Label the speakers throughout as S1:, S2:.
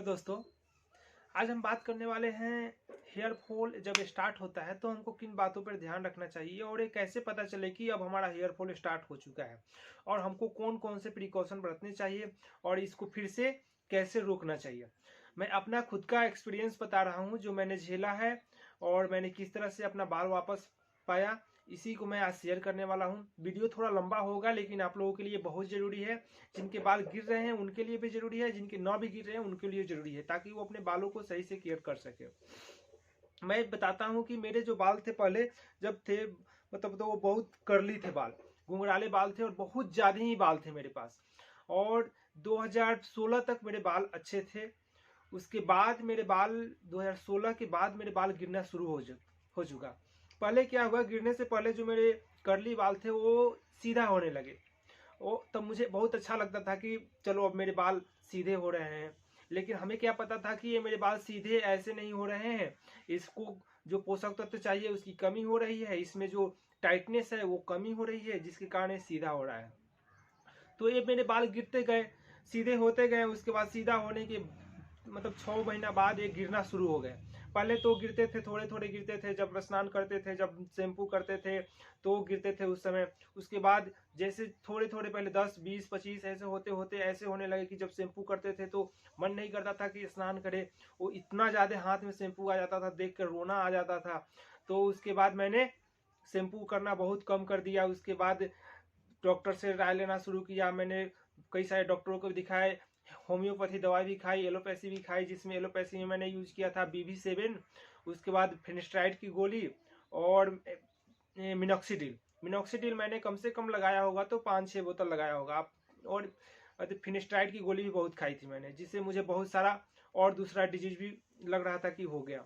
S1: दोस्तों, आज हम बात करने वाले हैं हेयर फॉल जब स्टार्ट होता है तो हमको किन बातों पर ध्यान रखना चाहिए और ये कैसे पता चले कि अब हमारा हेयर फॉल स्टार्ट हो चुका है और हमको कौन कौन से प्रिकॉशन बरतने चाहिए और इसको फिर से कैसे रोकना चाहिए। मैं अपना खुद का एक्सपीरियंस बता रहा हूँ जो मैंने झेला है और मैंने किस तरह से अपना बाल वापस पाया, इसी को मैं आज शेयर करने वाला हूँ। वीडियो थोड़ा लंबा होगा लेकिन आप लोगों के लिए बहुत ज़रूरी है। जिनके बाल गिर रहे हैं उनके लिए भी ज़रूरी है, जिनके ना भी गिर रहे हैं उनके लिए ज़रूरी है, ताकि वो अपने बालों को सही से केयर कर सके। मैं बताता हूँ कि मेरे जो बाल थे पहले जब थे, मतलब तो वो बहुत करली थे बाल, घुंघराले बाल थे और बहुत ज़्यादा ही बाल थे मेरे पास। और 2016 तक मेरे बाल अच्छे थे। उसके बाद मेरे बाल 2016 के बाद मेरे बाल गिरना शुरू हो चुका। पहले क्या हुआ, गिरने से पहले जो मेरे कर्ली बाल थे वो सीधा होने लगे। वो तब मुझे बहुत अच्छा लगता था कि चलो अब मेरे बाल सीधे हो रहे हैं। लेकिन हमें क्या पता था कि ये मेरे बाल सीधे ऐसे नहीं हो रहे हैं, इसको जो पोषक तत्व चाहिए उसकी कमी हो रही है, इसमें जो टाइटनेस है वो कमी हो रही है, जिसके कारण ये सीधा हो रहा है। तो ये मेरे बाल गिरते गए, सीधे होते गए। उसके बाद सीधा होने के मतलब 6 महीना बाद ये गिरना शुरू हो गए। पहले तो गिरते थे, थोड़े थोड़े गिरते थे, जब स्नान करते थे, जब शैम्पू करते थे तो गिरते थे उस समय। उसके बाद जैसे थोड़े थोड़े पहले 10 20 25 ऐसे होते होते ऐसे होने लगे कि जब शैम्पू करते थे तो मन नहीं करता था कि स्नान करे। वो इतना ज़्यादा हाथ में शैम्पू आ जाता था, देख कर रोना आ जाता था। तो उसके बाद मैंने शैम्पू करना बहुत कम कर दिया। उसके बाद डॉक्टर से राय लेना शुरू किया। मैंने कई सारे डॉक्टरों को भी दिखाए, होम्योपैथी दवाई भी खाई, एलोपैथी भी खाई, जिसमें एलोपैथी में मैंने यूज किया था BB7, उसके बाद फिनिस्ट्राइड की गोली और मिनॉक्सिडिल। मिनॉक्सिडिल मैंने कम से कम लगाया होगा तो 5 6 बोतल लगाया होगा आप। और फिनिस्ट्राइड की गोली भी बहुत खाई थी मैंने, जिससे मुझे बहुत सारा और दूसरा डिजीज भी लग रहा था कि हो गया।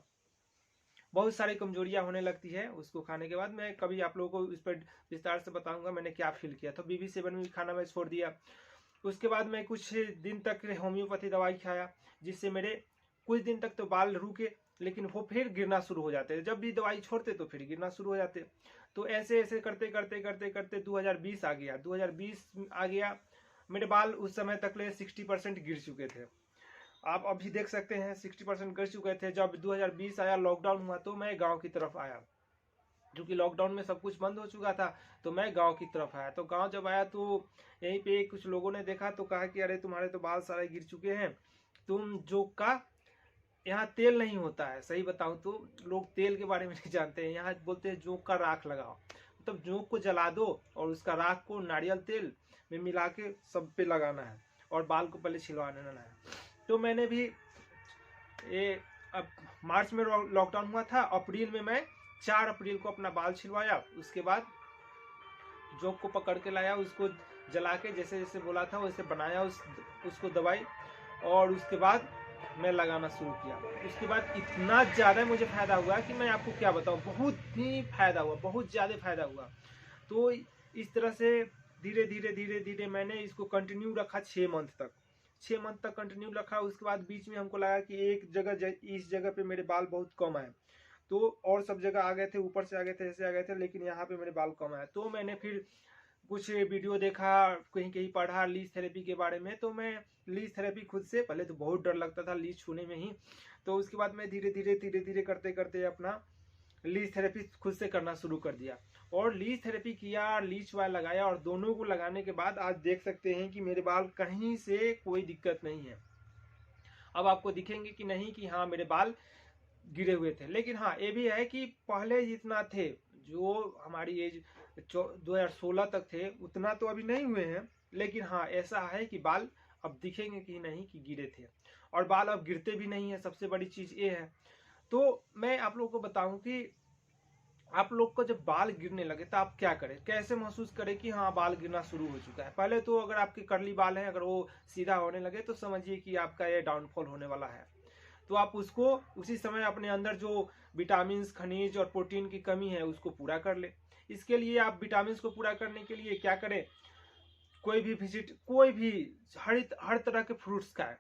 S1: बहुत सारी कमजोरियां होने लगती है उसको खाने के बाद। मैं कभी आप लोगों को इस पर विस्तार से बताऊंगा मैंने क्या फील किया। तो BB7 भी खाना मैं छोड़ दिया। उसके बाद मैं कुछ दिन तक होम्योपैथी दवाई खाया, जिससे मेरे कुछ दिन तक तो बाल रुके, लेकिन वो फिर गिरना शुरू हो जाते। जब भी दवाई छोड़ते तो फिर गिरना शुरू हो जाते। तो ऐसे ऐसे करते करते करते करते 2020 आ गया। 2020 आ गया, मेरे बाल उस समय तक ले 60% गिर चुके थे। आप अभी देख सकते हैं 60% गिर चुके थे। जब 2020 आया, लॉकडाउन हुआ, तो मैं गाँव की तरफ आया। क्योंकि लॉकडाउन में सब कुछ बंद हो चुका था तो मैं गांव की तरफ आया। तो गांव जब आया तो यहीं पे कुछ लोगों ने देखा तो कहा कि अरे तुम्हारे तो बाल सारे गिर चुके हैं, तुम जोक का, यहाँ तेल नहीं होता है, सही बताऊं तो लोग तेल के बारे में नहीं जानते हैं, यहाँ बोलते हैं जोक का राख लगाओ। मतलब जोक को जला दो और उसका राख को नारियल तेल में मिला के सब पे लगाना है और बाल को पहले छिलवाना है। तो मैंने भी ये अब मार्च में लॉकडाउन हुआ था, अप्रैल में मैं 4 अप्रैल को अपना बाल छिलवाया। उसके बाद जोक को पकड़ के लाया, उसको जला के जैसे जैसे बोला था वैसे बनाया उसको दवाई, और उसके बाद मैं लगाना शुरू किया। उसके बाद इतना ज़्यादा मुझे फ़ायदा हुआ कि मैं आपको क्या बताऊँ, बहुत ही फ़ायदा हुआ, बहुत ज़्यादा फ़ायदा हुआ। तो इस तरह से धीरे धीरे धीरे धीरे मैंने इसको कंटिन्यू रखा 6 मंथ तक। 6 मंथ तक कंटिन्यू रखा। उसके बाद बीच में हमको लगा कि एक जगह इस जगह पे मेरे बाल बहुत कम आए, तो और सब जगह आ गए थे, ऊपर से आ गए थे, ऐसे आ गए थे, लेकिन यहाँ पे मेरे बाल कम आए। तो मैंने फिर कुछ वीडियो देखा, कहीं कहीं पढ़ा लीज थेरेपी के बारे में। तो मैं लीज थेरेपी खुद से, पहले तो बहुत डर लगता था लीज छूने में ही, तो उसके बाद मैं धीरे धीरे करते करते अपना लीज थेरेपी खुद से करना शुरू कर दिया। और लीज थेरेपी किया, लीज वाल लगाया, और दोनों को लगाने के बाद आज देख सकते हैं कि मेरे बाल कहीं से कोई दिक्कत नहीं है। अब आपको दिखेंगे कि नहीं कि हाँ मेरे बाल गिरे हुए थे। लेकिन हाँ ये भी है कि पहले जितना थे, जो हमारी एज 2016 तक थे, उतना तो अभी नहीं हुए हैं। लेकिन हाँ ऐसा है कि बाल अब दिखेंगे कि नहीं कि गिरे थे, और बाल अब गिरते भी नहीं है, सबसे बड़ी चीज ये है। तो मैं आप लोगों को बताऊं कि आप लोग को जब बाल गिरने लगे तो आप क्या करें, कैसे महसूस करें कि हाँ बाल गिरना शुरू हो चुका है। पहले तो अगर आपके कर्ली बाल हैं, अगर वो सीधा होने लगे तो समझिए कि आपका ये डाउनफॉल होने वाला है। तो आप उसको उसी समय अपने अंदर जो विटामिन, खनिज और प्रोटीन की कमी है उसको पूरा कर ले। इसके लिए आप विटामिन को पूरा करने के लिए क्या करें, कोई भी हर तरह के फ्रूट्स खाएं,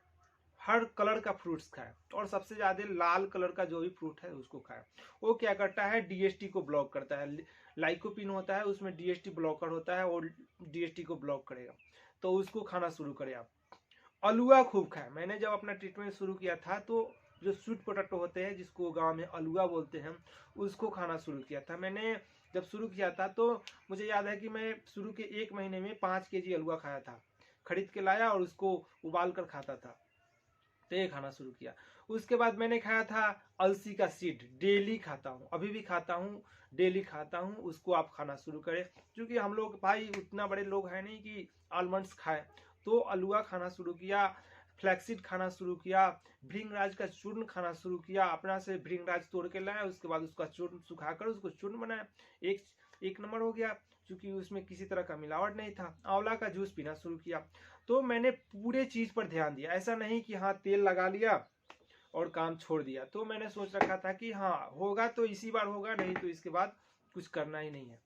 S1: हर कलर का फ्रूट्स खाएं, और सबसे ज्यादा लाल कलर का जो भी फ्रूट है उसको खाएं। वो क्या करता है, DHT को ब्लॉक करता है। लाइकोपिन होता है उसमें, DHT ब्लॉकर होता है, और DHT को ब्लॉक करेगा। तो उसको खाना शुरू करें आप। अलुआ खूब खाएं। मैंने जब अपना ट्रीटमेंट शुरू किया था तो जो स्वीट पोटैटो होते हैं, जिसको गांव में अलुआ बोलते हैं, उसको खाना शुरू किया था। मैंने जब शुरू किया था तो मुझे याद है कि मैं शुरू के 1 महीने में 5 केजी अलुआ खाया था, खरीद के लाया और उसको उबाल कर खाता था। तो ये खाना शुरू किया। उसके बाद मैंने खाया था अलसी का सीड, डेली खाता हूँ, अभी भी खाता हूँ, डेली खाता हूँ। उसको आप खाना शुरू करें, क्योंकि हम लोग भाई उतना बड़े लोग हैं नहीं कि आलमंड्स खाएं। तो अलुआ खाना शुरू किया, फ्लैक्सीड खाना शुरू किया, भृंगराज का चूर्ण खाना शुरू किया। अपना से भृंगराज तोड़ के लाया, उसके बाद उसका चूर्ण सुखाकर उसको चूर्ण बनाया। एक नंबर हो गया, क्योंकि उसमें किसी तरह का मिलावट नहीं था। आंवला का जूस पीना शुरू किया। तो मैंने पूरे चीज पर ध्यान दिया, ऐसा नहीं कि हाँ तेल लगा लिया और काम छोड़ दिया। तो मैंने सोच रखा था कि हाँ होगा तो इसी बार होगा, नहीं तो इसके बाद कुछ करना ही नहीं है।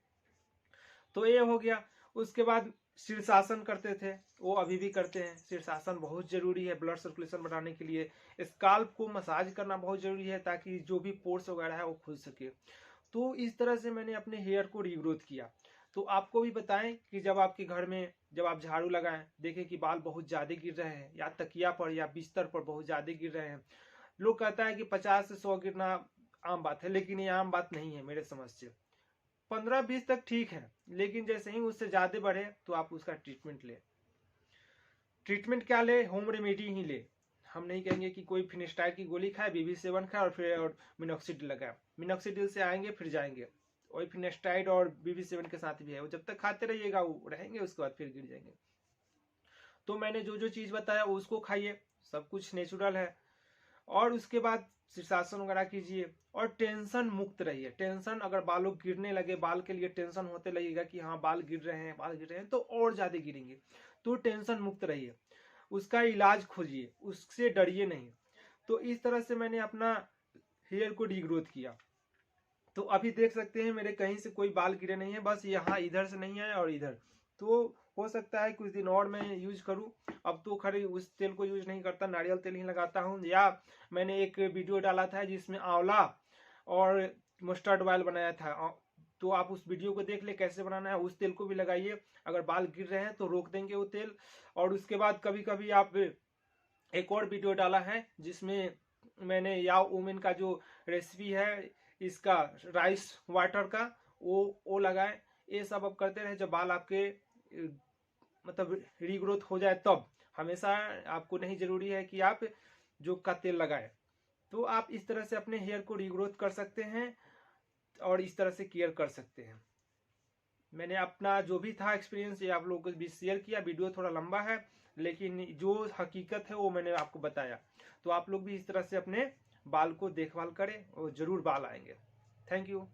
S1: तो ये हो गया। उसके बाद शीर्षासन करते थे, वो अभी भी करते हैं। शीर्षासन बहुत जरूरी है ब्लड सर्कुलेशन बढ़ाने के लिए। स्काल्प को मसाज करना बहुत जरूरी है, ताकि जो भी पोर्स वगैरह है वो खुल सके। तो इस तरह से मैंने अपने हेयर को रीग्रोथ किया। तो आपको भी बताएं कि जब आपके घर में जब आप झाड़ू लगाएं, देखें कि बाल बहुत ज्यादा गिर रहे हैं, या तकिया पर या बिस्तर पर बहुत ज्यादा गिर रहे हैं। लोग कहता है कि 50 से 100 गिरना आम बात है, लेकिन ये आम बात नहीं है मेरे समझ से। 15-20 तक ठीक है, लेकिन जैसे ही उससे ज्यादा बढ़े तो आप उसका ट्रीटमेंट ले। ट्रीटमेंट क्या ले? होम रेमेडी ही ले। हम नहीं कहेंगे कि कोई फिनिस्टाइल की गोली खाए, BB7 खाए और फिर मिनॉक्सिडिल लगाए। मिनॉक्सिडिल से आएंगे फिर जाएंगे, वही फिनेस्टाइड और BB7 के साथ भी है, वो जब तक खाते रहिएगा वो रहेंगे, उसके बाद फिर गिर जाएंगे। तो मैंने जो जो चीज बताया उसको खाइए, सब कुछ नेचुरल है। और उसके बाद शीर्षासन वगैरह कीजिए और टेंशन मुक्त रहिए। टेंशन अगर बालों गिरने लगे, बाल के लिए टेंशन होते लगेगा कि हाँ बाल गिर रहे हैं, बाल गिर रहे हैं, तो और ज्यादा गिरेंगे। तो टेंशन मुक्त रहिए, उसका इलाज खोजिए, उससे डरिए नहीं। तो इस तरह से मैंने अपना हेयर को रीग्रोथ किया। तो अभी देख सकते हैं मेरे कहीं से कोई बाल गिरे नहीं है, बस यहाँ इधर से नहीं आए और इधर। तो हो सकता है कुछ दिन और मैं यूज करूं। अब तो खरी उस तेल को यूज नहीं करता, नारियल तेल ही लगाता हूं। या मैंने एक वीडियो डाला था जिसमें आंवला और मस्टर्ड ऑयल बनाया था, तो आप उस वीडियो को देख ले कैसे बनाना है। उस तेल को भी लगाइए, अगर बाल गिर रहे हैं तो रोक देंगे वो तेल। और उसके बाद कभी कभी आप, एक और वीडियो डाला है जिसमें मैंने या वुमेन का जो रेसिपी है इसका राइस वाटर का, वो लगाए। ये सब अब करते रहे, जब बाल आपके मतलब रीग्रोथ हो जाए तब। हमेशा आपको नहीं जरूरी है कि आप जो का तेल लगाए। तो आप इस तरह से अपने हेयर को रीग्रोथ कर सकते हैं और इस तरह से केयर कर सकते हैं। मैंने अपना जो भी था एक्सपीरियंस ये आप लोगों को भी शेयर किया। वीडियो थोड़ा लंबा है, लेकिन जो हकीकत है वो मैंने आपको बताया। तो आप लोग भी इस तरह से अपने बाल को देखभाल करें और जरूर बाल आएंगे। Thank you.